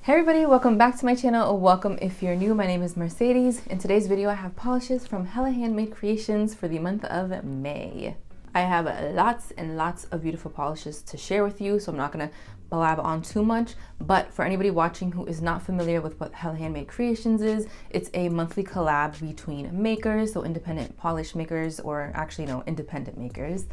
Hey everybody, welcome back to my channel, or welcome if you're new. My name is Mercedes. In today's video I have polishes from Hella Handmade Creations for the month of May. I have lots and lots of beautiful polishes to share with you, so I'm not going to blab on too much, but for anybody watching who is not familiar with what Hella Handmade Creations is, it's a monthly collab between makers, so independent polish makers, or actually no, independent makers.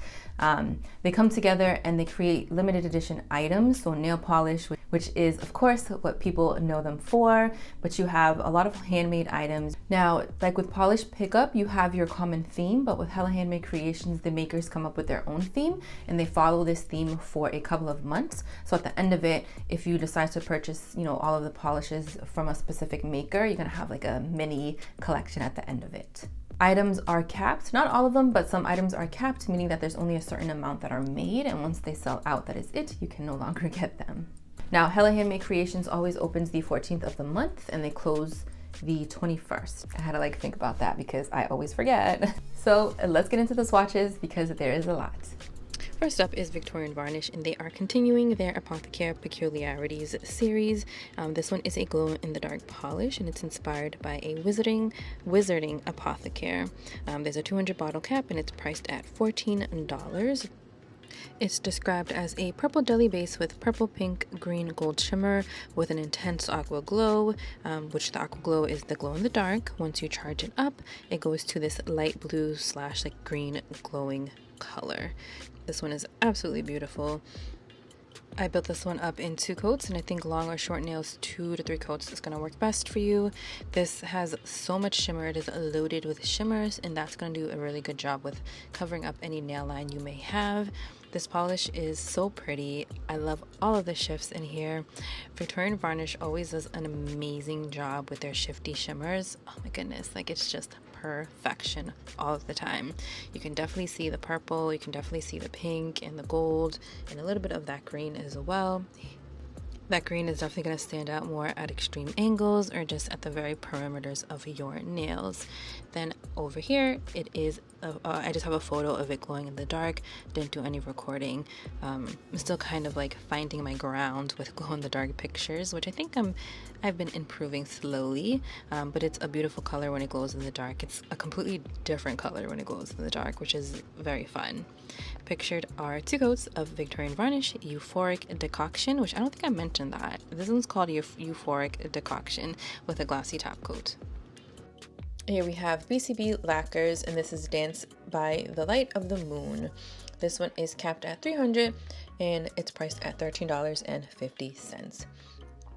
They come together and they create limited edition items, so nail polish, which is of course what people know them for, but you have a lot of handmade items. Now, like with polish pickup, you have your common theme, but with Hella Handmade Creations, the makers come up with their own theme and they follow this theme for a couple of months. So at the end of it, if you decide to purchase, all of the polishes from a specific maker, you're gonna have like a mini collection at the end of it. Items are capped, not all of them, but some items are capped, meaning that there's only a certain amount that are made, and once they sell out, that is it, you can no longer get them. Now, Hella Handmade Creations always opens the 14th of the month and they close the 21st. I had to think about that because I always forget. So let's get into the swatches because there is a lot. First up is Victorian Varnish, and they are continuing their Apothecary Peculiarities series. This one is a glow-in-the-dark polish, and it's inspired by a wizarding apothecary. There's a 200 bottle cap, and it's priced at $14. It's described as a purple jelly base with purple, pink, green, gold shimmer with an intense aqua glow, which the aqua glow is the glow in the dark. Once you charge it up, it goes to this light blue / green glowing color. This one is absolutely beautiful. I built this one up in 2 coats, and I think long or short nails, 2 to 3 coats is going to work best for you. This has so much shimmer. It is loaded with shimmers, and that's going to do a really good job with covering up any nail line you may have. This polish is so pretty. I love all of the shifts in here. Victorian Varnish always does an amazing job with their shifty shimmers. Oh my goodness, it's just perfection all of the time. You can definitely see the purple, you can definitely see the pink and the gold, and a little bit of that green as well. That green is definitely going to stand out more at extreme angles or just at the very perimeters of your nails. Then over here, it is I just have a photo of it glowing in the dark. Didn't do any recording. I'm still kind of finding my ground with glow in the dark pictures, which I think I've been improving slowly, but it's a beautiful color when it glows in the dark. It's a completely different color when it glows in the dark, which is very fun. Pictured are 2 coats of Victorian Varnish Euphoric Decoction, which I don't think I mentioned that. This one's called Euphoric Decoction with a glossy top coat. Here we have BCB Lacquers, and this is Dance by the Light of the Moon. This one is capped at $300 and it's priced at $13.50.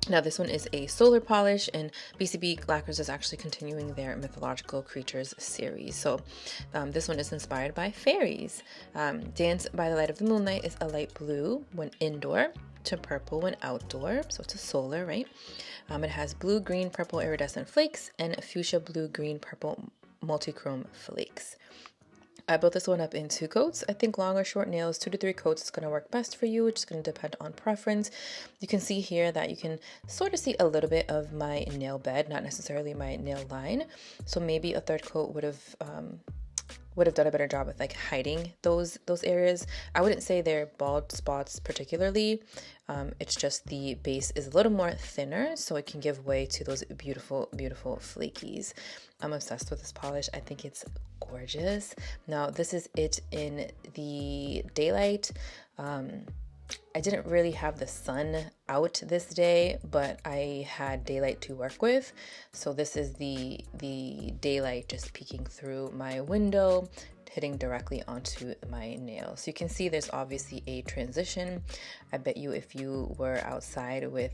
Now this one is a solar polish, and BCB Lacquers is actually continuing their Mythological Creatures series. So this one is inspired by fairies. Dance by the Light of the Moonlight is a light blue when indoor to purple when outdoor, so it's a solar, right? It has blue, green, purple iridescent flakes and fuchsia, blue, green, purple multichrome flakes. I built this one up in 2 coats. I think long or short nails, 2 to 3 coats is going to work best for you. It's going to depend on preference. You can see here that you can sort of see a little bit of my nail bed, not necessarily my nail line. So maybe a 3rd coat would have done a better job with hiding those areas. I wouldn't say they're bald spots particularly. It's just the base is a little more thinner, so it can give way to those beautiful, beautiful flakies. I'm obsessed with this polish. I think it's gorgeous. Now this is it in the daylight. I didn't really have the sun out this day, but I had daylight to work with. So this is the daylight just peeking through my window, hitting directly onto my nail. So you can see there's obviously a transition. I bet you if you were outside with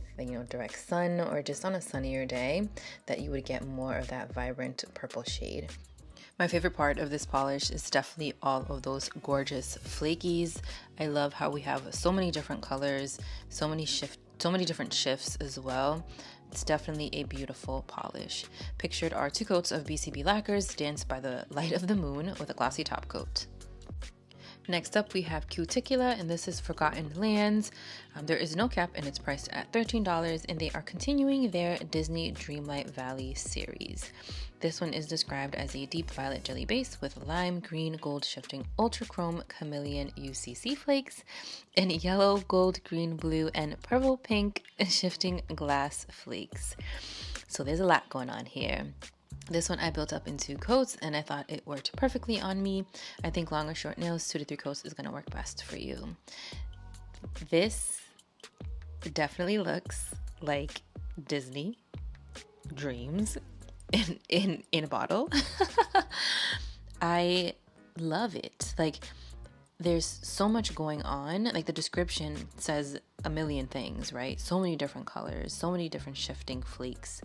direct sun or just on a sunnier day, that you would get more of that vibrant purple shade. My favorite part of this polish is definitely all of those gorgeous flakies. I love how we have so many different colors, so many different shifts as well. It's definitely a beautiful polish. Pictured are 2 coats of BCB Lacquers, Dance by the Light of the Moon with a glossy top coat. Next up, we have Cuticula, and this is Forgotten Lands. There is no cap, and it's priced at $13, and they are continuing their Disney Dreamlight Valley series. This one is described as a deep violet jelly base with lime, green, gold shifting ultra chrome chameleon UCC flakes, and yellow, gold, green, blue, and purple pink shifting glass flakes. So there's a lot going on here. This one I built up in 2 coats, and I thought it worked perfectly on me. I think long or short nails, 2 to 3 coats is going to work best for you. This definitely looks like Disney dreams in a bottle. I love it. Like, there's so much going on. Like, the description says a million things, right? So many different colors, so many different shifting flakes.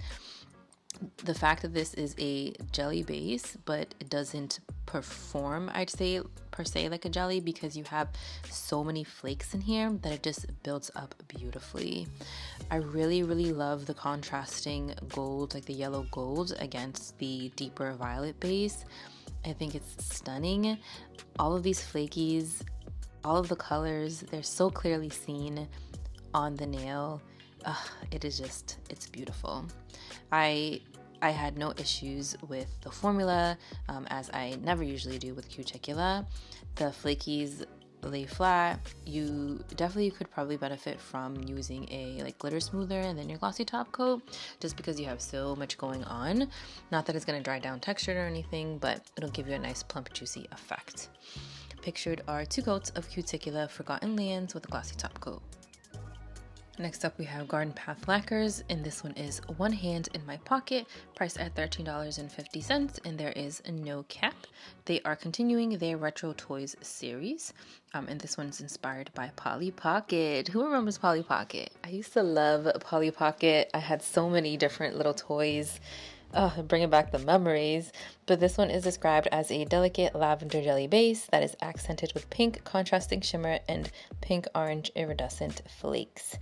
The fact that this is a jelly base, but it doesn't perform, I'd say, per se like a jelly, because you have so many flakes in here that it just builds up beautifully. I really, really love the contrasting gold, like the yellow gold against the deeper violet base. I think it's stunning. All of these flakies, all of the colors, they're so clearly seen on the nail. It is just, it's beautiful. I had no issues with the formula, as I never usually do with Cuticula. The flakies lay flat. You definitely could probably benefit from using a like glitter smoother and then your glossy top coat, just because you have so much going on. Not that it's going to dry down textured or anything, but it'll give you a nice plump juicy effect. Pictured are 2 coats of Cuticula Forgotten Lands with a glossy top coat. Next up, we have Garden Path lacquers, and this one is One Hand in My Pocket, priced at $13.50, and there is no cap. They are continuing their Retro Toys series, and this one's inspired by Polly Pocket. Who remembers Polly Pocket? I used to love Polly Pocket. I had so many different little toys. Bringing back the memories. But this one is described as a delicate lavender jelly base that is accented with pink contrasting shimmer and pink orange iridescent flakes.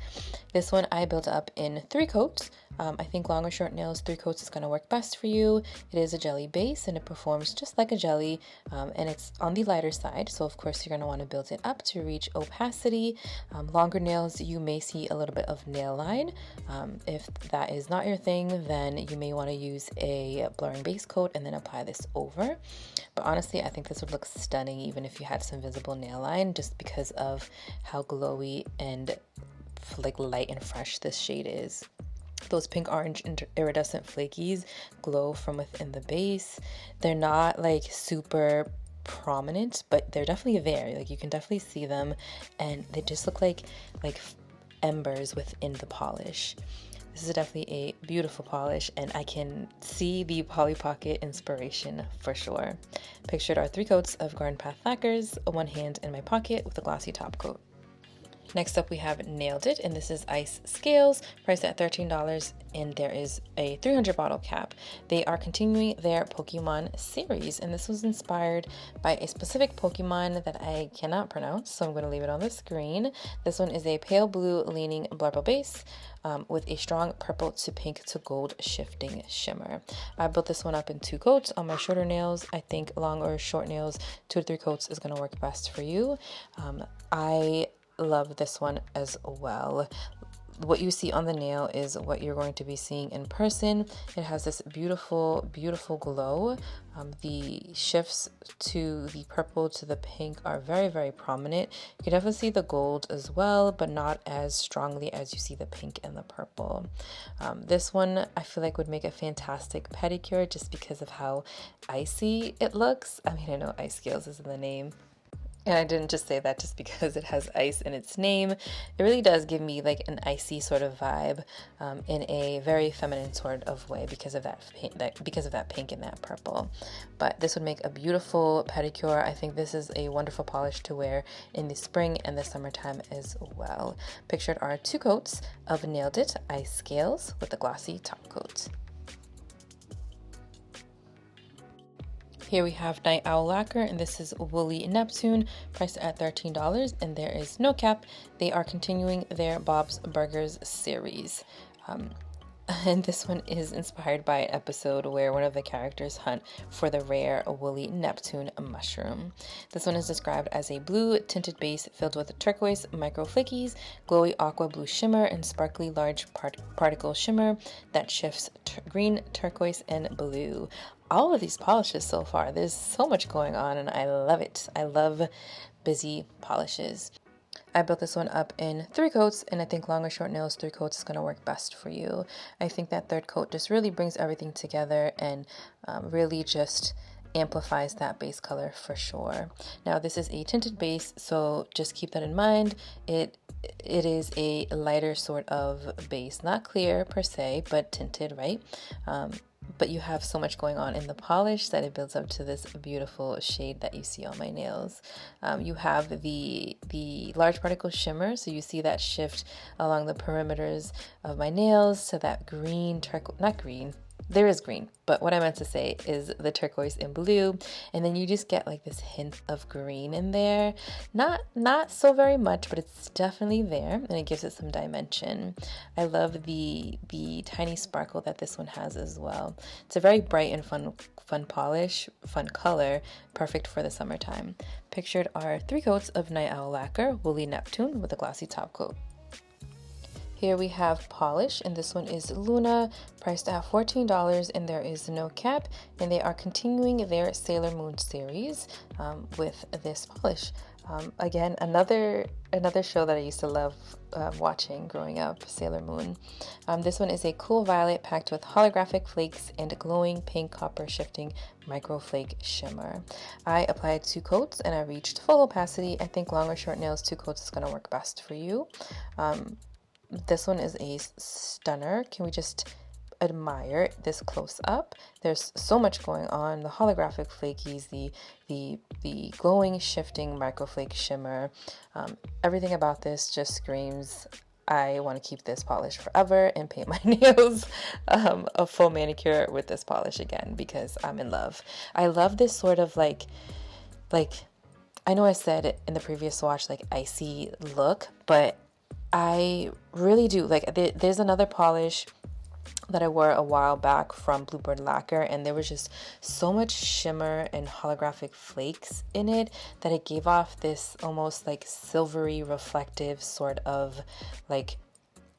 This one I built up in 3 coats. I think long or short nails, 3 coats is going to work best for you. It is a jelly base and it performs just like a jelly, and it's on the lighter side, so of course you're going to want to build it up to reach opacity. Longer nails, you may see a little bit of nail line. If that is not your thing, then you may want to use a blurring base coat and then apply this over. But honestly, I think this would look stunning even if you had some visible nail line, just because of how glowy and like light and fresh this shade is. Those pink orange iridescent flakies glow from within the base. They're not like super prominent, but they're definitely there. Like, you can definitely see them, and they just look like embers within the polish. This is definitely a beautiful polish, and I can see the Polly Pocket inspiration for sure. Pictured are 3 coats of Garden Path lacquers, One Hand in My Pocket with a glossy top coat. Next up, we have Nailed It, and this is ice scales, priced at $13, and there is a 300 bottle cap. They are continuing their Pokemon series, and this was inspired by a specific Pokemon that I cannot pronounce, so I'm going to leave it on the screen. This one is a pale blue leaning blurple base with a strong purple to pink to gold shifting shimmer. I built this one up in 2 coats on my shorter nails. I think long or short nails, 2 to 3 coats is going to work best for you. I love this one as well. What you see on the nail is what you're going to be seeing in person. It has this beautiful, beautiful glow. The shifts to the purple to the pink are very, very prominent. You can definitely see the gold as well, but not as strongly as you see the pink and the purple. This one I feel like would make a fantastic pedicure just because of how icy it looks. I mean, I know ice scales is in the name, and I didn't just say that just because it has ice in its name. It really does give me like an icy sort of vibe, in a very feminine sort of way because of that pink and that purple. But this would make a beautiful pedicure. I think this is a wonderful polish to wear in the spring and the summertime as well. Pictured are 2 coats of Nailed It ice scales with a glossy top coat. Here we have Night Owl Lacquer, and this is Woolly Neptune, priced at $13, and there is no cap. They are continuing their Bob's Burgers series. And this one is inspired by an episode where one of the characters hunt for the rare woolly Neptune mushroom. This one is described as a blue tinted base filled with turquoise micro flakies, glowy aqua blue shimmer, and sparkly large particle shimmer that shifts green, turquoise, and blue. All of these polishes so far, there's so much going on and I love it. I love busy polishes. I built this one up in 3 coats, and I think long or short nails 3 coats is going to work best for you. I think that 3rd coat just really brings everything together and really just amplifies that base color for sure. Now this is a tinted base, so just keep that in mind. It is a lighter sort of base, not clear per se, but tinted, right? But you have so much going on in the polish that it builds up to this beautiful shade that you see on my nails. You have the large particle shimmer, so you see that shift along the perimeters of my nails to that green, not green, there is green, but what I meant to say is the turquoise and blue, and then you just get like this hint of green in there. Not so very much, but it's definitely there, and it gives it some dimension. I love the tiny sparkle that this one has as well. It's a very bright and fun polish, fun color, perfect for the summertime. Pictured are 3 coats of Night Owl lacquer, woolly Neptune with a glossy top coat. Here we have polish, and this one is Luna, priced at $14, and there is no cap, and they are continuing their Sailor Moon series with this polish. Again, another show that I used to love watching growing up, Sailor Moon. This one is a cool violet packed with holographic flakes and glowing pink copper shifting microflake shimmer. I applied 2 coats and I reached full opacity. I think long or short nails 2 coats is going to work best for you. This one is a stunner. Can we just admire this close up? There's so much going on. The holographic flakies, the glowing shifting microflake shimmer. Everything about this just screams, I want to keep this polish forever and paint my nails a full manicure with this polish again because I'm in love. I love this sort of like I know I said it in the previous swatch, like icy look, but I really do. Like there's another polish that I wore a while back from Bluebird Lacquer, and there was just so much shimmer and holographic flakes in it that it gave off this almost like silvery reflective sort of like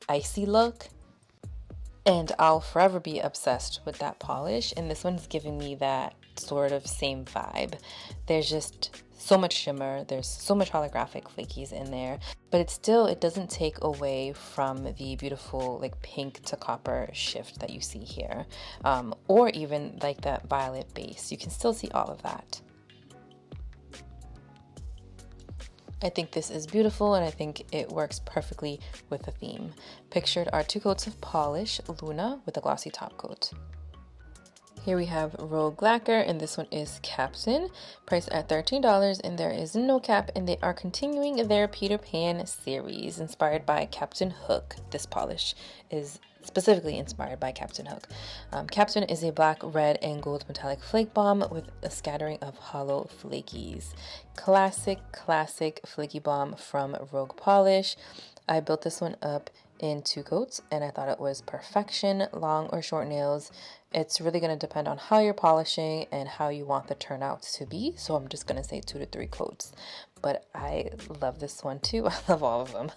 icy look. And I'll forever be obsessed with that polish, and this one's giving me that sort of same vibe. There's just so much shimmer, there's so much holographic flakies in there, but it doesn't take away from the beautiful like pink to copper shift that you see here, or even like that violet base. You can still see all of that. I think this is beautiful, and I think it works perfectly with the theme. Pictured are 2 coats of polish, Luna, with a glossy top coat. Here we have Rogue Lacquer, and this one is Captain, priced at $13, and there is no cap, and they are continuing their Peter Pan series, inspired by Captain Hook. This polish is specifically inspired by Captain Hook. Captain is a black, red, and gold metallic flake bomb with a scattering of hollow flakies. Classic flaky bomb from Rogue Polish. I built this one up in 2 coats, and I thought it was perfection. Long or short nails, it's really going to depend on how you're polishing and how you want the turnout to be, so I'm just going to say 2 to 3 coats. But I love this one too. I love all of them.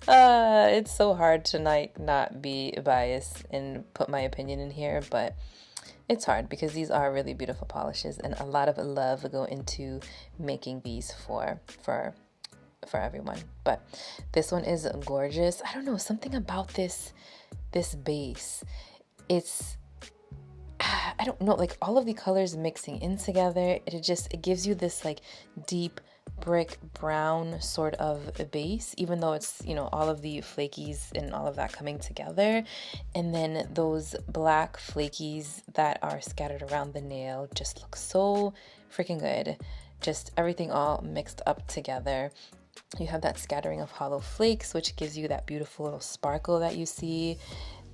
It's so hard to not be biased and put my opinion in here, but it's hard because these are really beautiful polishes, and a lot of love go into making these for everyone. But this one is gorgeous. I don't know, something about this base, I don't know, like all of the colors mixing in together, it gives you this like deep brick brown sort of base, even though it's, you know, all of the flakies and all of that coming together, and then those black flakies that are scattered around the nail just look so freaking good. Just everything all mixed up together. You have that scattering of hollow flakes, which gives you that beautiful little sparkle that you see.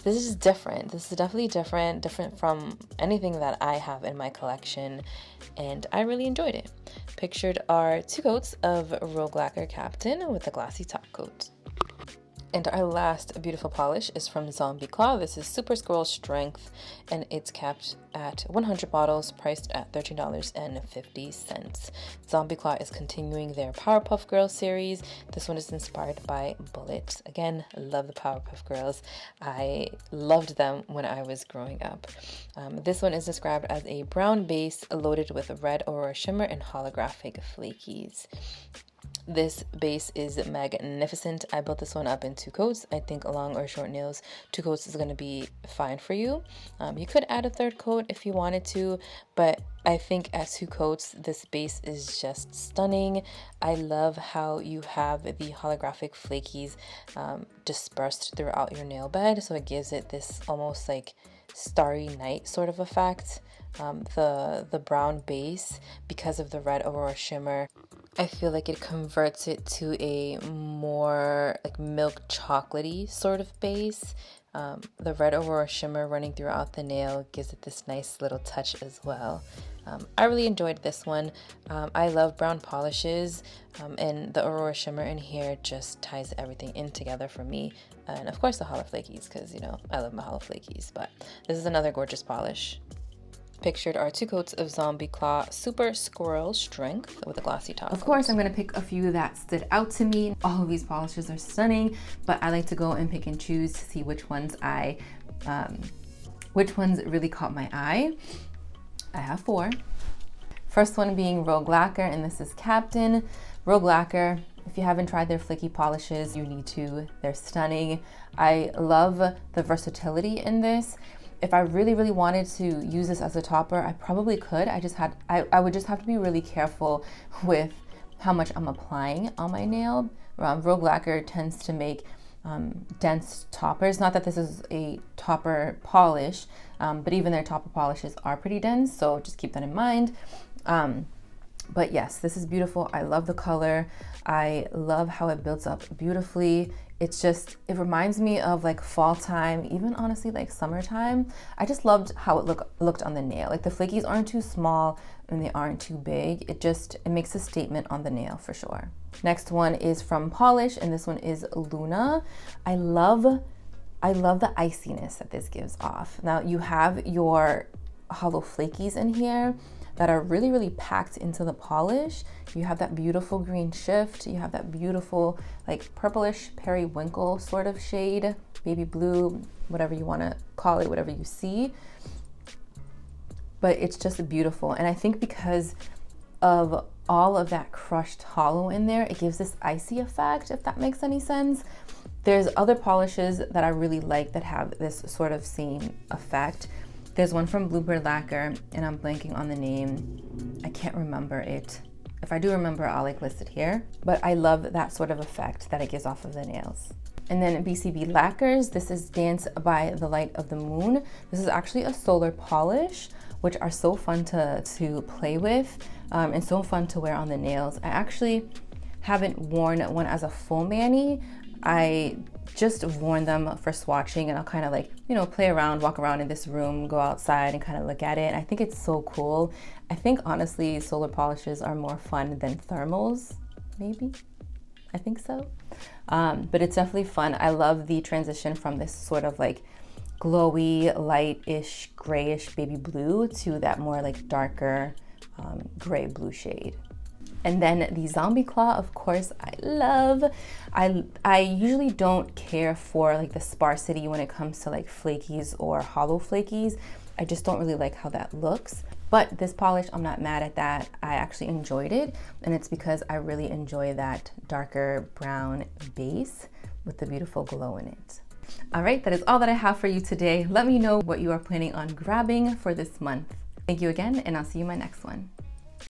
This is different. This is definitely different from anything that I have in my collection, and I really enjoyed it. Pictured are 2 coats of Rogue Lacquer Captain with a glossy top coat. And our last beautiful polish is from Zombie Claw. This is Super Squirrel Strength, and it's capped at 100 bottles, priced at $13.50. Zombie Claw is continuing their Powerpuff Girls series. This one is inspired by Bullet. Again, love the Powerpuff Girls. I loved them when I was growing up. This one is described as a brown base loaded with red Aurora Shimmer and holographic flakies. This base is magnificent. I built this one up in 2 coats. I think long or short nails, 2 coats is going to be fine for you. You could add a 3rd coat if you wanted to, but I think at 2 coats, this base is just stunning. I love how you have the holographic flakies dispersed throughout your nail bed, so it gives it this almost like starry night sort of effect. The brown base, because of the red Aurora Shimmer, I feel like it converts it to a more like milk chocolatey sort of base. The red Aurora Shimmer running throughout the nail gives it this nice little touch as well. I really enjoyed this one. I love brown polishes, and the Aurora Shimmer in here just ties everything in together for me. And of course the Holo Flakies, because you know I love my Holo Flakies. But this is another gorgeous polish. Pictured are 2 coats of Zombie Claw Super Squirrel Strength with a glossy top. Of course, I'm going to pick a few that stood out to me. All of these polishes are stunning, but I like to go and pick and choose to see which ones really caught my eye. I have 4. First one being Rgler, and this is Captain. Rgler, if you haven't tried their flicky polishes, you need to. They're stunning. I love the versatility in this. If I really, really wanted to use this as a topper, I probably could. I would just have to be really careful with how much I'm applying on my nail. Rgler tends to make dense toppers. Not that this is a topper polish, but even their topper polishes are pretty dense, so just keep that in mind. But yes, this is beautiful. I love the color. I love how it builds up beautifully. It reminds me of like fall time, even honestly like summertime. I just loved how it looked on the nail. Like the flakies aren't too small and they aren't too big. It makes a statement on the nail for sure. Next one is from Polish, and this one is Luna. I love the iciness that this gives off. Now you have your hollow flakies in here that are really, really packed into the polish. You have that beautiful green shift. You have that beautiful like purplish periwinkle sort of shade, baby blue, whatever you want to call it, whatever you see. But it's just beautiful. And I think because of all of that crushed hollow in there, it gives this icy effect, if that makes any sense. There's other polishes that I really like that have this sort of same effect. There's one from Bluebird Lacquer, and I'm blanking on the name. I can't remember it. If I do remember, I'll like list it here. But I love that sort of effect that it gives off of the nails. And then BCB Lacquers, this is Dance by the Light of the Moon. This is actually a solar polish, which are so fun to play with and so fun to wear on the nails. I actually haven't worn one as a full mani. I just worn them for swatching, and I'll kind of like, you know, play around, walk around in this room, go outside and kind of look at it. I think it's so cool. I think honestly, solar polishes are more fun than thermals, maybe. I think so. But it's definitely fun. I love the transition from this sort of like glowy, light-ish, grayish baby blue to that more like darker gray blue shade. And then the Zombie Claw, of course, I love. I usually don't care for like the sparsity when it comes to like flakies or hollow flakies. I just don't really like how that looks. But this polish, I'm not mad at that. I actually enjoyed it, and it's because I really enjoy that darker brown base with the beautiful glow in it. All right, that is all that I have for you today. Let me know what you are planning on grabbing for this month. Thank you again, and I'll see you in my next one.